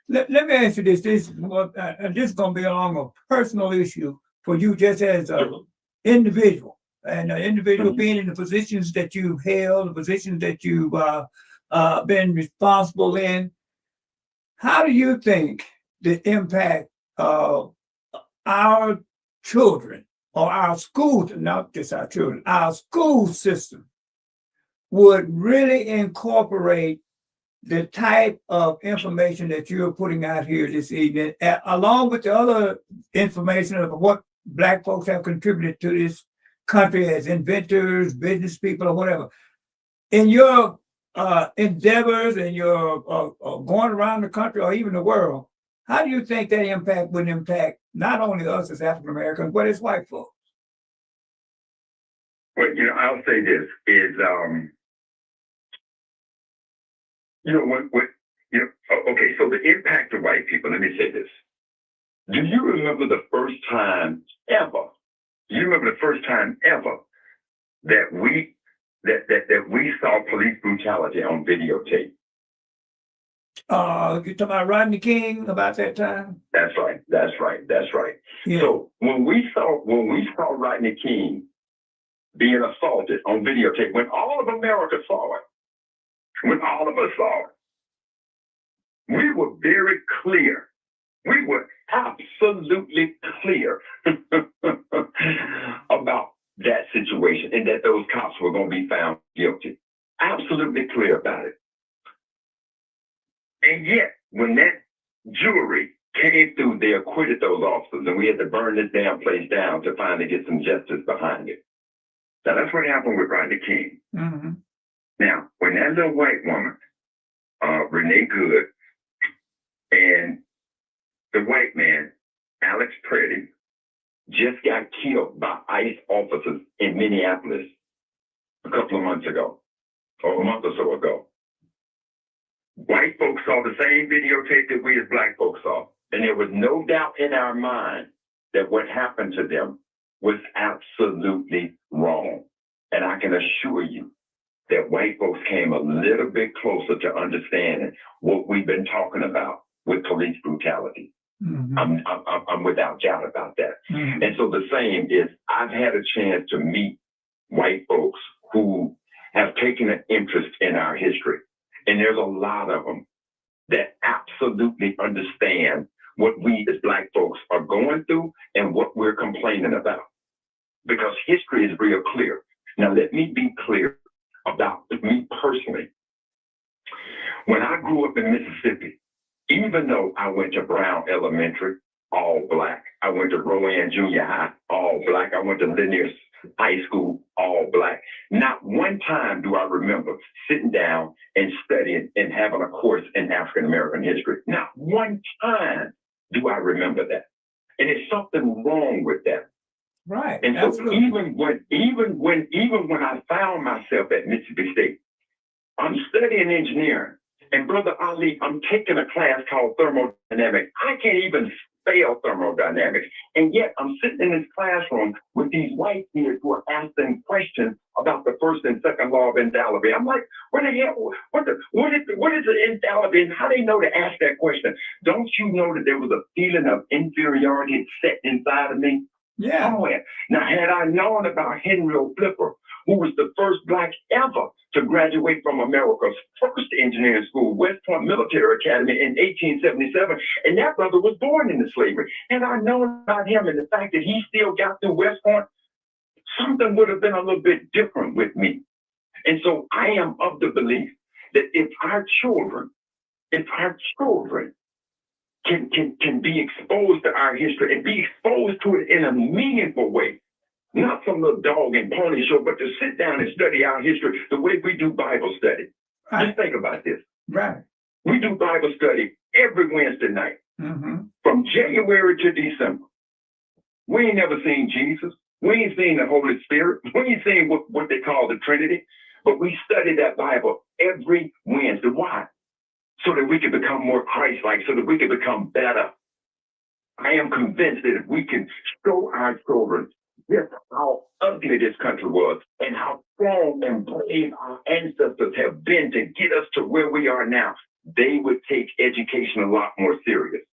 Let me ask you this. This is going to be along a personal issue for you just as an individual, and an individual being in the positions that you've held, the positions that you've been responsible in. How do you think the impact of our children or our schools, not just our children, our school system would really incorporate the type of information that you're putting out here this evening, along with the other information of what Black folks have contributed to this country as inventors, business people, or whatever. In your endeavors and your going around the country or even the world, how do you think that impact would impact not only us as African Americans, but as white folks? Well, I'll say this is, okay, so the impact of white people, let me say this. Do you remember the first time ever that we saw police brutality on videotape? You talking about Rodney King about that time? That's right. Yeah. So when we saw Rodney King being assaulted on videotape, when all of America saw it, when all of us saw it, we were very clear. We were absolutely clear about that situation and that those cops were going to be found guilty. Absolutely clear about it. And yet, when that jury came through, they acquitted those officers, and we had to burn this damn place down to finally get some justice behind it. Now, that's what happened with Rodney King. Mm-hmm. Now, when that little white woman, Renee Good, and the white man, Alex Pretty, just got killed by ICE officers in Minneapolis a couple of months ago, or a month or so ago. White folks saw the same videotape that we as Black folks saw, and there was no doubt in our mind that what happened to them was absolutely wrong. And I can assure you that white folks came a little bit closer to understanding what we've been talking about with police brutality. Mm-hmm. I'm without doubt about that. Mm-hmm. And so the same is, I've had a chance to meet white folks who have taken an interest in our history. And there's a lot of them that absolutely understand what we as Black folks are going through and what we're complaining about. Because history is real clear. Now, let me be clear about me personally. When I grew up in Mississippi, even though I went to Brown Elementary, all Black, I went to Rowan Junior High, all Black, I went to Lanier High School, all Black, not one time do I remember sitting down and studying and having a course in African American history. Not one time do I remember that. And there's something wrong with that. Right. And so absolutely. even when I found myself at Mississippi State, I'm studying engineering. And Brother Ali, I'm taking a class called thermodynamics. I can't even failed thermodynamics. And yet I'm sitting in this classroom with these white kids who are asking questions about the first and second law of enthalpy. I'm like, what the hell? What is the enthalpy and how do they know to ask that question? Don't you know that there was a feeling of inferiority set inside of me? Yeah. Somewhere. Now, had I known about Henry O. Flipper, who was the first Black ever to graduate from America's first engineering school, West Point Military Academy in 1877, and that brother was born into slavery. Had I known about him and the fact that he still got through West Point, something would have been a little bit different with me. And so I am of the belief that if our children can be exposed to our history and be exposed to it in a meaningful way, not some little dog and pony show, but to sit down and study our history the way we do Bible study. Right. Just think about this. Right. We do Bible study every Wednesday night from January to December. We ain't never seen Jesus. We ain't seen the Holy Spirit. We ain't seen what they call the Trinity. But we study that Bible every Wednesday. Why? So that we can become more Christ-like, so that we can become better. I am convinced that if we can show our children just how ugly this country was and how strong and brave our ancestors have been to get us to where we are now, they would take education a lot more serious.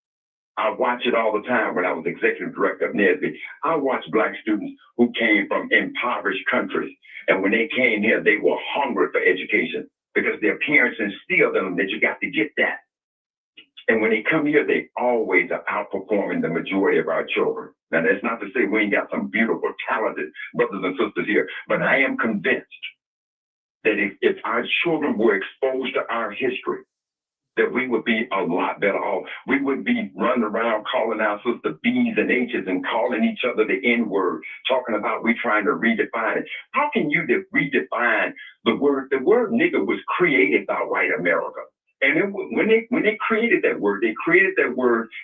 I watch it all the time when I was executive director of NSBE. I watched Black students who came from impoverished countries. And when they came here, they were hungry for education because their parents instilled in them that you got to get that. And when they come here, they always are outperforming the majority of our children. Now, that's not to say we ain't got some beautiful, talented brothers and sisters here, but I am convinced that if our children were exposed to our history, that we would be a lot better off. We wouldn't be running around calling ourselves the B's and H's and calling each other the N-word, talking about we trying to redefine it. How can you redefine the word? The word nigger was created by white America. And when they created that word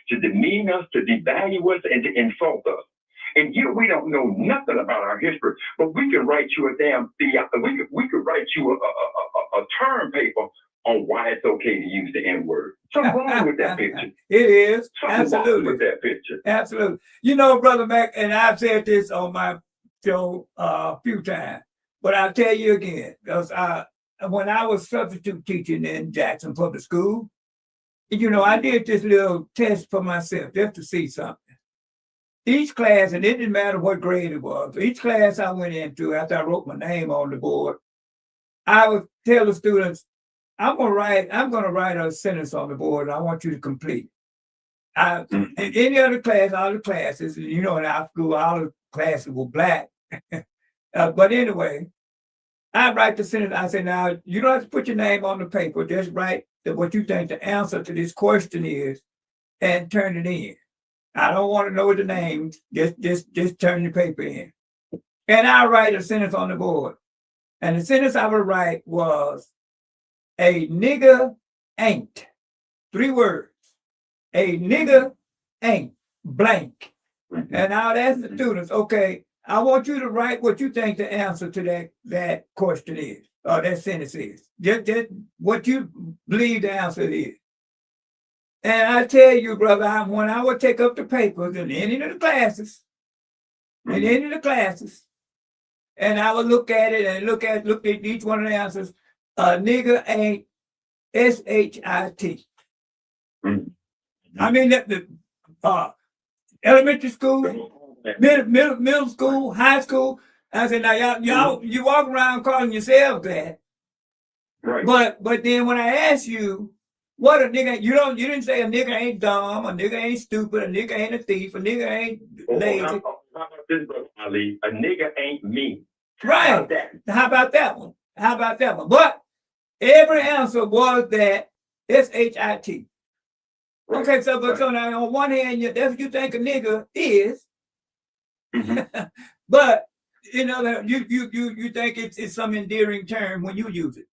to demean us, to devalue us, and to insult us. And here we don't know nothing about our history, but we can write you we could write you a term paper on why it's okay to use the N-word. Something wrong with that picture. It is. Something Absolutely. wrong with that picture. Absolutely. You know, Brother Mac, and I've said this on my show a few times, but I'll tell you again, because when I was substitute teaching in Jackson Public School, you know, I did this little test for myself just to see something. Each class, and it didn't matter what grade it was, each class I went into, after I wrote my name on the board, I would tell the students, I'm gonna write a sentence on the board and I want you to complete. In any other class, all the classes, you know, in our school, all the classes were Black. But anyway, I write the sentence. I say, now, you don't have to put your name on the paper. Just write what you think the answer to this question is and turn it in. I don't want to know the names. Just turn the paper in. And I write a sentence on the board. And the sentence I would write was, a nigger ain't. 3 words. A nigger ain't blank. And now that's the students. Okay, I want you to write what you think the answer to that question is, or that sentence is. Just what you believe the answer is. And I tell you, brother, when I would take up the papers in any of the classes, and I would look at it and look at each one of the answers, a nigger ain't shit. I mean, the elementary school, middle school, high school. I said, now y'all, you walk around calling yourselves that. Right. But then when I ask you, what a nigga, you didn't say a nigga ain't dumb, a nigga ain't stupid, a nigga ain't a thief, a nigga ain't lazy. How about this, Brother Ali? A nigga ain't me. Right. How about that one? But every answer was that shit. Right. Okay, so now on one hand, that's what you think a nigga is, but you know you think it's some endearing term when you use it.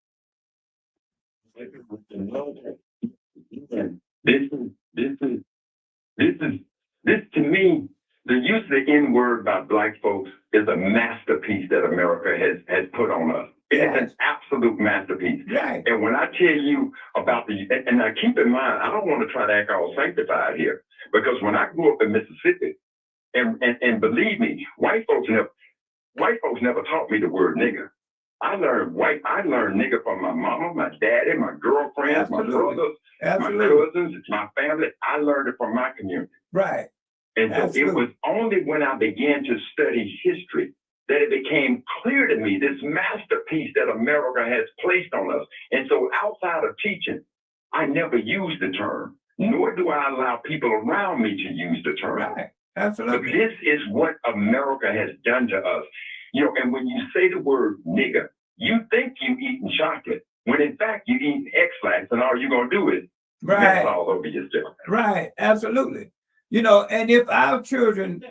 This to me, the use of the N-word by Black folks is a masterpiece that America has put on us. It is Yes. an absolute masterpiece. Right. And when I tell you about and now keep in mind, I don't want to try to act all sanctified here, because when I grew up in Mississippi, and believe me, white folks never taught me the word nigger. I learned nigger from my mama, my daddy, my girlfriends, my Absolutely. brothers, my Absolutely. cousins, my family. I learned it from my community. Right. And so it Absolutely. was only when I began to study history that it became clear to me this masterpiece that America has placed on us. And so outside of teaching, I never use the term, nor do I allow people around me to use the term. Right. But Absolutely. this is what America has done to us. You know, and when you say the word nigger, you think you eating chocolate, when in fact you eating X-Lax, and all you're gonna do is mess Right. all over yourself. Right. Absolutely. You know, and if our children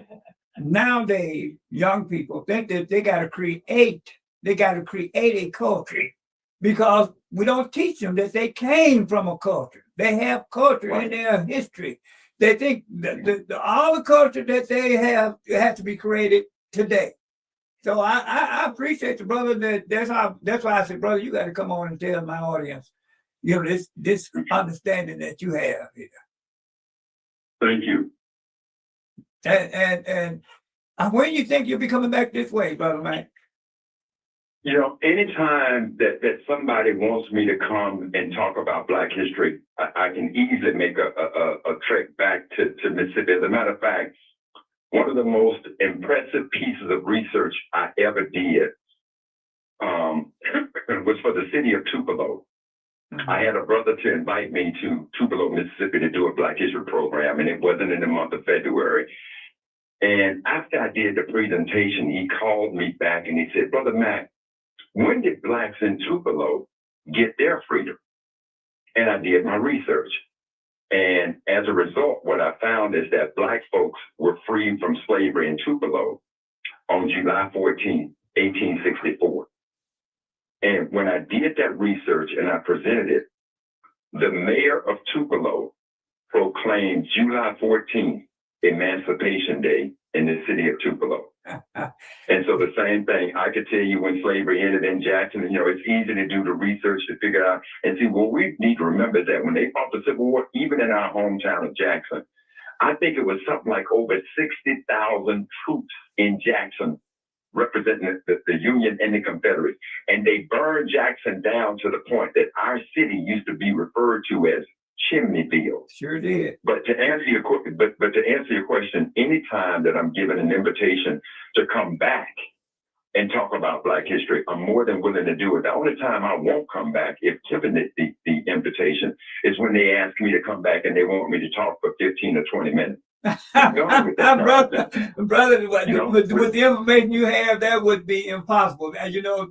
nowadays, young people think that they got to create a culture, because we don't teach them that they came from a culture. They have culture in Right. their history. They think that all the culture that they have has to be created today. So I appreciate the brother. That's why I said, brother, you got to come on and tell my audience, you know, this understanding that you have here. Thank you. And when you think you'll be coming back this way, brother Mike? You know, anytime that somebody wants me to come and talk about Black history, I can easily make a trek back to Mississippi. As a matter of fact, one of the most impressive pieces of research I ever did was for the city of Tupelo. Mm-hmm. I had a brother to invite me to Tupelo, Mississippi to do a Black history program, and it wasn't in the month of February. And after I did the presentation, he called me back and he said, Brother Mac, when did Blacks in Tupelo get their freedom? And I did my research. And as a result, what I found is that Black folks were freed from slavery in Tupelo on July 14, 1864. And when I did that research and I presented it, the mayor of Tupelo proclaimed July 14th Emancipation Day in the city of Tupelo. And so the same thing, I could tell you when slavery ended in Jackson, and, you know, it's easy to do the research to figure out and see, what we need to remember is that when they fought the Civil War, even in our hometown of Jackson, I think it was something like over 60,000 troops in Jackson representing the Union and the Confederates. And they burned Jackson down to the point that our city used to be referred to as Chimneyville. Sure did. But to answer your question, anytime that I'm given an invitation to come back and talk about Black history, I'm more than willing to do it. The only time I won't come back, if given the invitation, is when they ask me to come back and they want me to talk for 15 or 20 minutes. brother, You know, with the information you have, that would be impossible. And you know,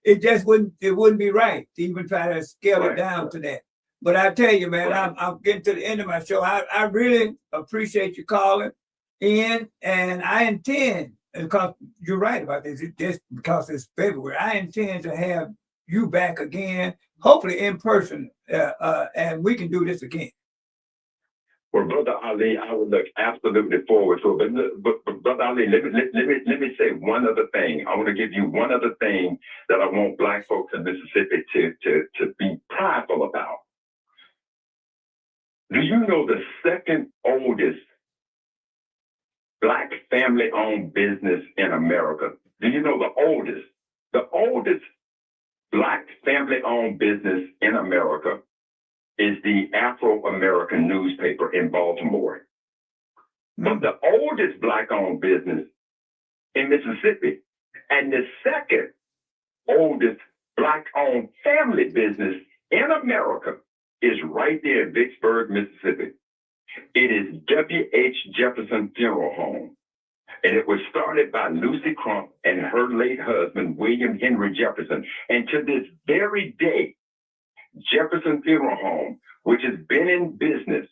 it just wouldn't be right to even try to scale it down to that. But I tell you, man, I'm getting to the end of my show. I really appreciate you calling in, and I intend, because you're right about this, just because it's February, I intend to have you back again, hopefully in person, and we can do this again. Well, Brother Ali, I would look absolutely forward to it. But Brother Ali, let me say one other thing. I want to give you one other thing that I want Black folks in Mississippi to be prideful about. Do you know the second oldest Black family-owned business in America? Do you know the oldest? The oldest Black family-owned business in America is the Afro-American newspaper in Baltimore. But the oldest Black-owned business in Mississippi and the second oldest Black-owned family business in America is right there in Vicksburg, Mississippi. It is W.H. Jefferson Funeral Home. And it was started by Lucy Crump and her late husband, William Henry Jefferson. And to this very day, Jefferson Funeral Home, which has been in business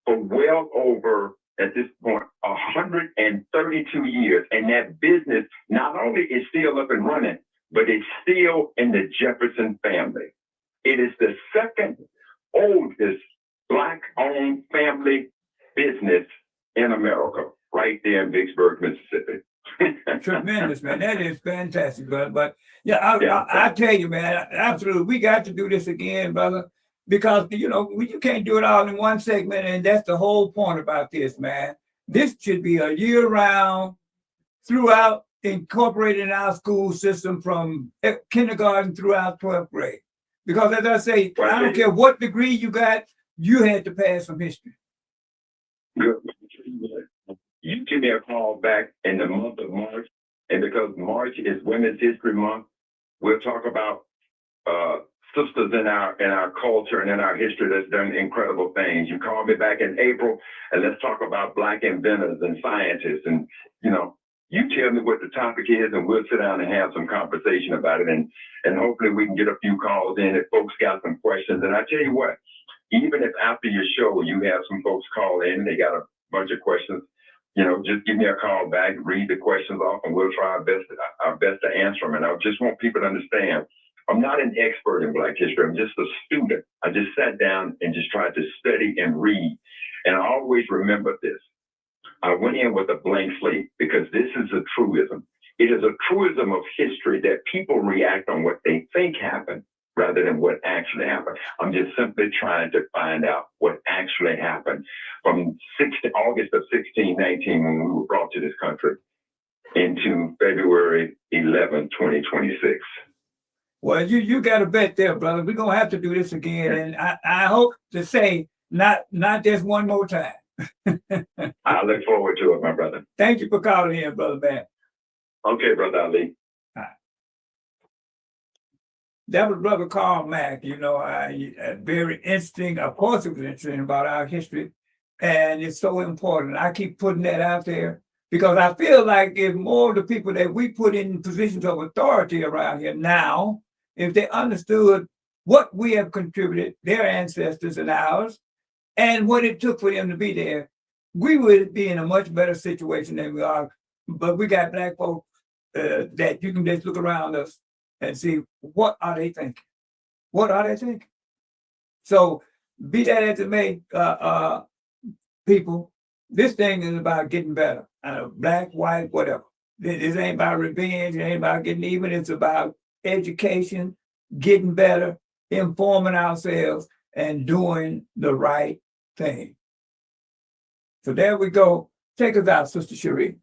for well over, at this point, 132 years. And that business not only is still up and running, but it's still in the Jefferson family. It is the second oldest Black-owned family business in America, right there in Vicksburg, Mississippi. Tremendous, man. That is fantastic, brother. But yeah, Yeah. I tell you, man, absolutely, we got to do this again, brother, because you can't do it all in one segment, and that's the whole point about this, man. This should be a year-round, throughout, incorporated in our school system from kindergarten throughout 12th grade. Because as I say, I don't care what degree you got, you had to pass some history. Good. You give me a call back in the month of March, and because March is Women's History Month, we'll talk about sisters in our culture and in our history that's done incredible things. You call me back in April, and let's talk about Black inventors and scientists, and you tell me what the topic is, and we'll sit down and have some conversation about it, and hopefully we can get a few calls in if folks got some questions. And I tell you what, even if after your show you have some folks call in, they got a bunch of questions, just give me a call back, read the questions off, and we'll try our best to answer them. And I just want people to understand, I'm not an expert in Black history. I'm just a student. I just sat down and just tried to study and read. And I always remember this. I went in with a blank slate because this is a truism. It is a truism of history that people react on what they think happened rather than what actually happened. I'm just simply trying to find out what actually happened from August of 1619, when we were brought to this country, into February 11, 2026. Well, you got a bet there, brother. We're gonna have to do this again, and I hope to say not just one more time. I look forward to it, my brother. Thank you for calling in, brother man. Okay, brother Ali. That was Brother Carl Mack. Very interesting. Of course, it was interesting about our history, and it's so important. I keep putting that out there because I feel like if more of the people that we put in positions of authority around here now, if they understood what we have contributed, their ancestors and ours, and what it took for them to be there, we would be in a much better situation than we are. But we got Black folks that you can just look around us and see what are they thinking. What are they thinking? So be that as it may, people, this thing is about getting better. Black, white, whatever. This ain't about revenge. It ain't about getting even. It's about education, getting better, informing ourselves, and doing the right thing. So there we go. Take us out, Sister Cherie.